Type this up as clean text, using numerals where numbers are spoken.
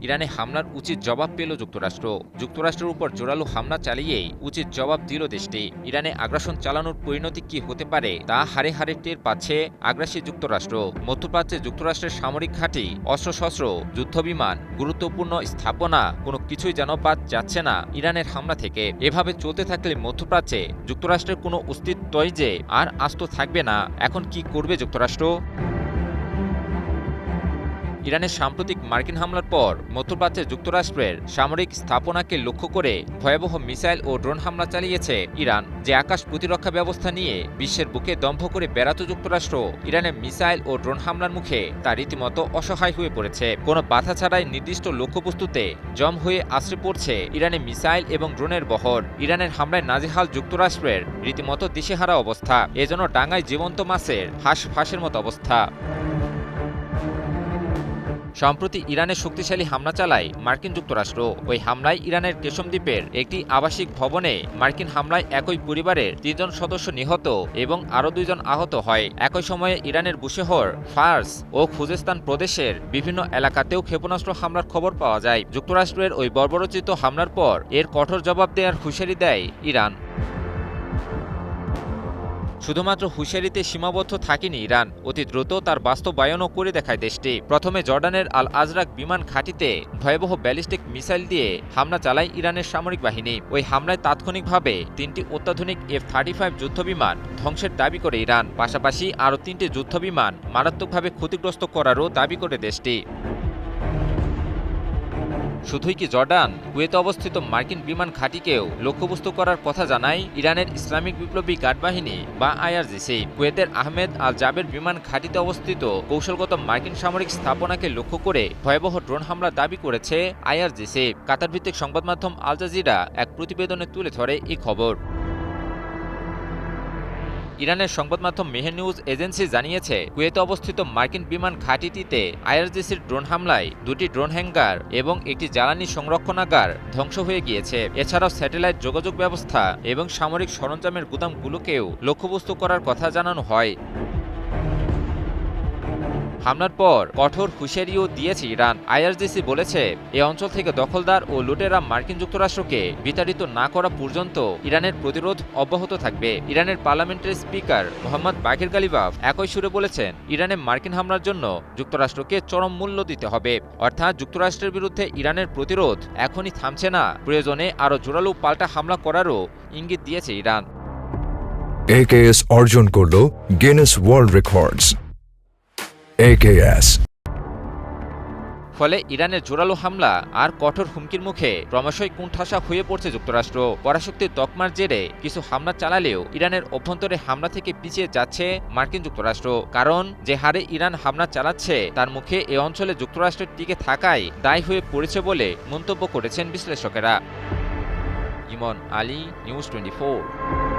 ইরানে হামলার উচিত জবাব পেল যুক্তরাষ্ট্র। যুক্তরাষ্ট্রের উপর জোরালো হামলা চালিয়েই উচিত জবাব দিল দেশটি। ইরানে আগ্রাসন চালানোর পরিণতি কি হতে পারে তা হারে হারে টের পাচ্ছে আগ্রাসী যুক্তরাষ্ট্র। মধ্যপ্রাচ্যে যুক্তরাষ্ট্রের সামরিক ঘাঁটি, অস্ত্রশস্ত্র, যুদ্ধবিমান, গুরুত্বপূর্ণ স্থাপনা কোনো কিছুই যেন বাদ যাচ্ছে না ইরানের হামলা থেকে। এভাবে চলতে থাকলে মধ্যপ্রাচ্যে যুক্তরাষ্ট্রের কোনো অস্তিত্বই যে আর আস্ত থাকবে না। এখন কি করবে যুক্তরাষ্ট্র? ইরানের সাম্প্রতিক মার্কিন হামলার পর মধ্যপ্রাচ্যে যুক্তরাষ্ট্রের সামরিক স্থাপনাকে লক্ষ্য করে ভয়াবহ মিসাইল ও ড্রোন হামলা চালিয়েছে ইরান। যে আকাশ প্রতিরক্ষা ব্যবস্থা নিয়ে বিশ্বের বুকে দম্ভ করে বেড়াত যুক্তরাষ্ট্র, ইরানের মিসাইল ও ড্রোন হামলার মুখে তা রীতিমতো অসহায় হয়ে পড়েছে। কোনো বাধা ছাড়াই নির্দিষ্ট লক্ষ্যবস্তুতে জম হয়ে আশ্রে পড়ছে ইরানের মিসাইল এবং ড্রোনের বহর। ইরানের হামলায় নাজেহাল যুক্তরাষ্ট্রের রীতিমতো দিশেহারা অবস্থা। এজন্য ডাঙায় জীবন্ত মাছের হাঁস-ফাঁসের মতো অবস্থা। সম্প্রতি ইরানের শক্তিশালী হামলা চালায় মার্কিন যুক্তরাষ্ট্র। ওই হামলায় ইরানের কেশম দ্বীপের একটি আবাসিক ভবনে মার্কিন হামলায় একই পরিবারের ৩ জন সদস্য নিহত এবং আরও ২ জন আহত হয়। একই সময়ে ইরানের বুশেহর, ফার্স ও খুজেস্তান প্রদেশের বিভিন্ন এলাকাতেও ক্ষেপণাস্ত্র হামলার খবর পাওয়া যায়। যুক্তরাষ্ট্রের ওই বর্বরোচিত হামলার পর এর কঠোর জবাব দেওয়ার হুঁশিয়ারি দেয় ইরান। শুধুমাত্র হুঁশিয়ারিতে সীমাবদ্ধ থাকেনি ইরান, অতি দ্রুত তার বাস্তবায়নও করে দেখায় দেশটি। প্রথমে জর্ডানের আল আজরাক বিমান ঘাঁটিতে ভয়াবহ ব্যালিস্টিক মিসাইল দিয়ে হামলা চালায় ইরানের সামরিক বাহিনী। ওই হামলায় তাৎক্ষণিকভাবে ৩টি অত্যাধুনিক F-35 যুদ্ধবিমান ধ্বংসের দাবি করে ইরান। পাশাপাশি আরও ৩টি যুদ্ধবিমান মারাত্মকভাবে ক্ষতিগ্রস্ত করারও দাবি করে দেশটি। শুধুই কি জর্ডান, কুয়েতে অবস্থিত মার্কিন বিমান ঘাঁটিকেও লক্ষ্যবস্তু করার কথা জানায় ইরানের ইসলামিক বিপ্লবী গার্ড বাহিনী বা IRGC। কুয়েতের আহমেদ আল জাবের বিমান ঘাঁটিতে অবস্থিত কৌশলগত মার্কিন সামরিক স্থাপনাকে লক্ষ্য করে ভয়াবহ ড্রোন হামলার দাবি করেছে IRGC। কাতার ভিত্তিক সংবাদ মাধ্যম আল জাজিরা এক প্রতিবেদনে তুলে ধরে এই খবর। ইরানের সংবাদ মাধ্যম মেহের নিউজ এজেন্সি জানিয়েছে, কুয়েতে অবস্থিত মার্কিন বিমান ঘাঁটিটিতে IRGCর ড্রোন হামলায় 2টি ড্রোন হ্যাঙ্গার এবং একটি জ্বালানি সংরক্ষণাগার ধ্বংস হয়ে গিয়েছে। এছাড়াও স্যাটেলাইট যোগাযোগ ব্যবস্থা এবং সামরিক সরঞ্জামের গুদামগুলোকেও লক্ষ্যবস্তু করার কথা জানানো হয়। হামলার পর কঠোর হুঁশিয়ারিও দিয়েছে ইরান। IRGC বলেছে, এ অঞ্চল থেকে দখলদার ও লুটেরা মার্কিন যুক্তরাষ্ট্রকে বিতাড়িত না করা পর্যন্ত ইরানের প্রতিরোধ অব্যাহত থাকবে। ইরানের পার্লামেন্টের স্পিকার মোহাম্মদ বাকির গালিবাফ একই সুরে বলেছেন, ইরানে মার্কিন হামলার জন্য যুক্তরাষ্ট্রকে চরম মূল্য দিতে হবে। অর্থাৎ যুক্তরাষ্ট্রের বিরুদ্ধে ইরানের প্রতিরোধ এখনই থামছে না, প্রয়োজনে আরও জোরালো পাল্টা হামলা করারও ইঙ্গিত দিয়েছে ইরান। AKS অর্জন করল গিনেস ওয়ার্ল্ড রেকর্ডস। AKS ফলে ইরানের জোরালো হামলা আর কঠোর হুমকির মুখে ক্রমশই কোণঠাসা হয়ে পড়ছে যুক্তরাষ্ট্র। পরাশক্তির তকমার জেরে কিছু হামলা চালালেও ইরানের অভ্যন্তরে হামলা থেকে পিছিয়ে যাচ্ছে মার্কিন যুক্তরাষ্ট্র। কারণ যে হারে ইরান হামলা চালাচ্ছে তার মুখে এ অঞ্চলে যুক্তরাষ্ট্রের টিকে থাকাই দায়ী হয়ে পড়েছে বলে মন্তব্য করেছেন বিশ্লেষকেরা। ইমন আলী, নিউজ 24।